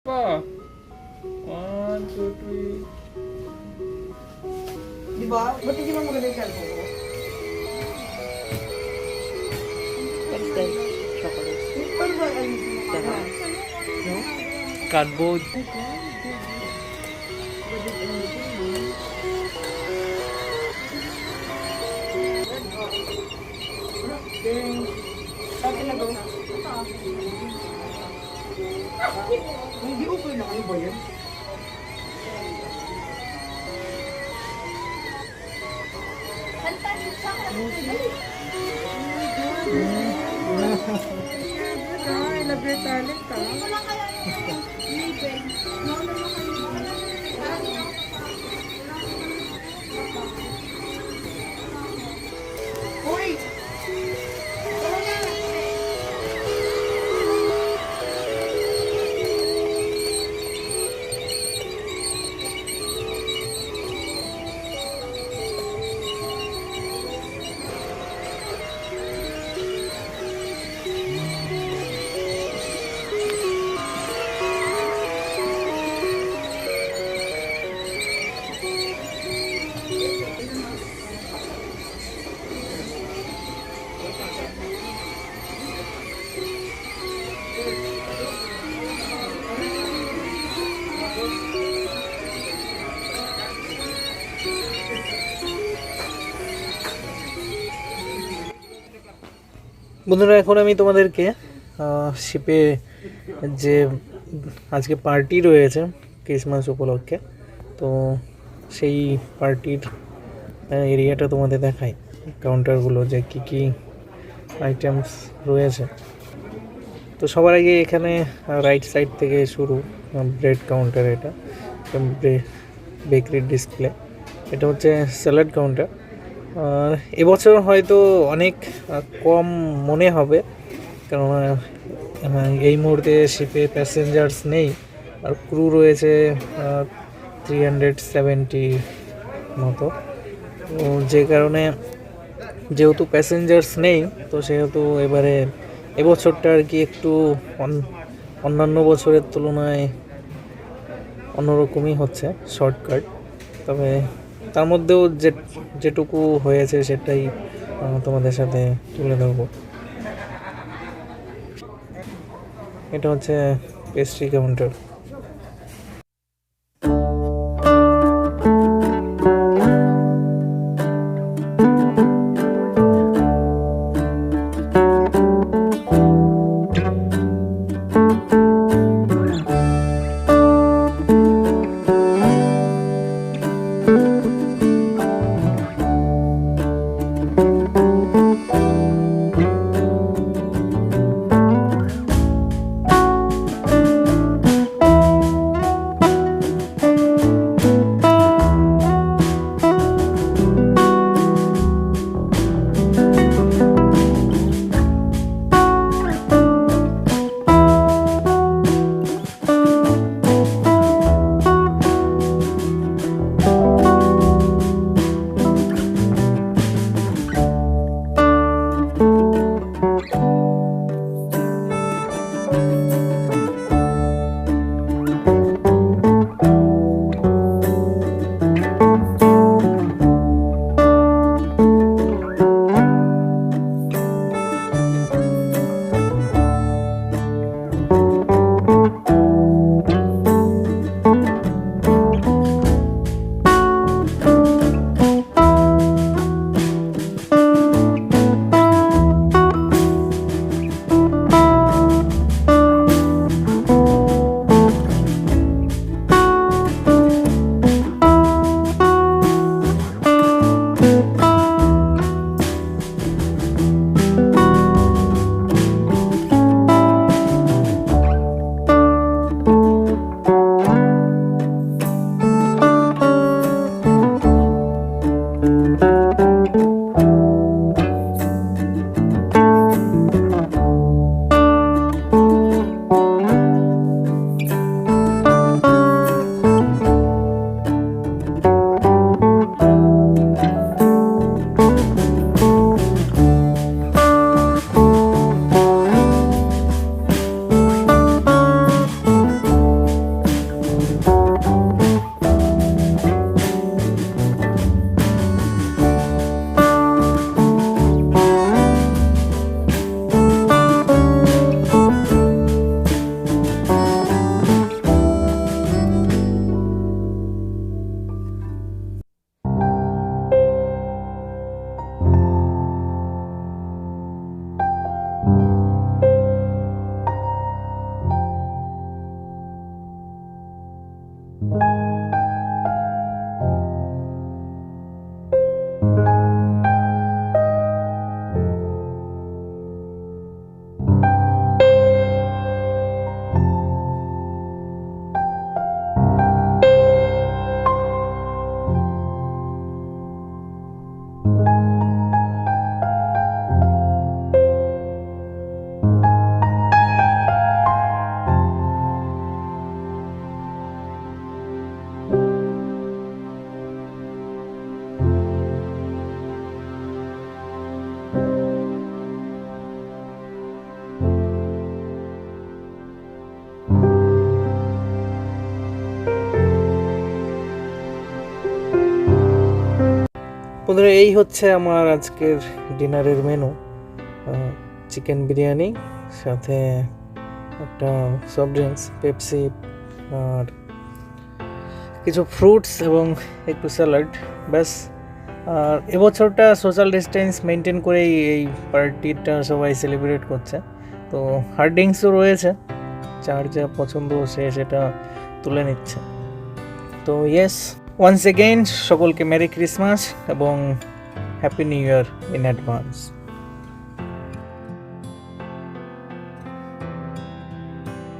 One, two, three. Di ba? Ba't hindi mo maganda yung cellphone ko? What's that? Chocolate. Paano ba alisin mo ka? No? Cardboard. Sabi na daw. Hindi okay na kayo ba yan? I love your talent, ha? Uy! বন্ধুরা, এখন আমি তোমাদেরকে শিপে যে আজকে party রয়েছে Christmas উপলক্ষে, তো সেই পার্টির এরিয়াটা তোমাদের দেখাই, কাউন্টারগুলো যে কী কী আইটেমস রয়েছে। তো সবার আগে এখানে রাইট সাইড থেকে শুরু, ব্রেড কাউন্টার, এটা বেকারির ডিসপ্লে, এটা হচ্ছে স্যালাড কাউন্টার। এবছর হয়তো অনেক কম মনে হবে, কারণ এই মুহূর্তে শিপে প্যাসেঞ্জার্স নেই, আর ক্রু রয়েছে 370 মতো। তো যে কারণে যেহেতু প্যাসেঞ্জার্স নেই, তো সেহেতু এবারে এবছরটা আর কি একটু অন্যান্য বছরের তুলনায় অন্যরকমই হচ্ছে, শর্টকাট। তবে তার মধ্যেও যেটুকু হয়েছে সেটাই তোমাদের সাথে তুলে ধরবো। এটা হচ্ছে পেস্ট্রি কাউন্টার। বন্ধুরা এই হচ্ছে আমার আজকের ডিনারের মেনু, চিকেন বিরিয়ানি, সাথে একটা সফট ড্রিঙ্কস পেপসি, আর কিছু ফ্রুটস এবং একটু স্যালাড, ব্যাস। আর এবছরটা সোশ্যাল ডিস্টেন্স মেনটেন করেই এই পার্টিটা সবাই সেলিব্রেট করছে। তো হার্ড ড্রিঙ্কসও রয়েছে, যার যা পছন্দ সে সেটা তুলে নিচ্ছে। তো ইয়েস, ওয়ান্স এগেইন সকলকে মেরি ক্রিসমাস এবং happy new year in advance.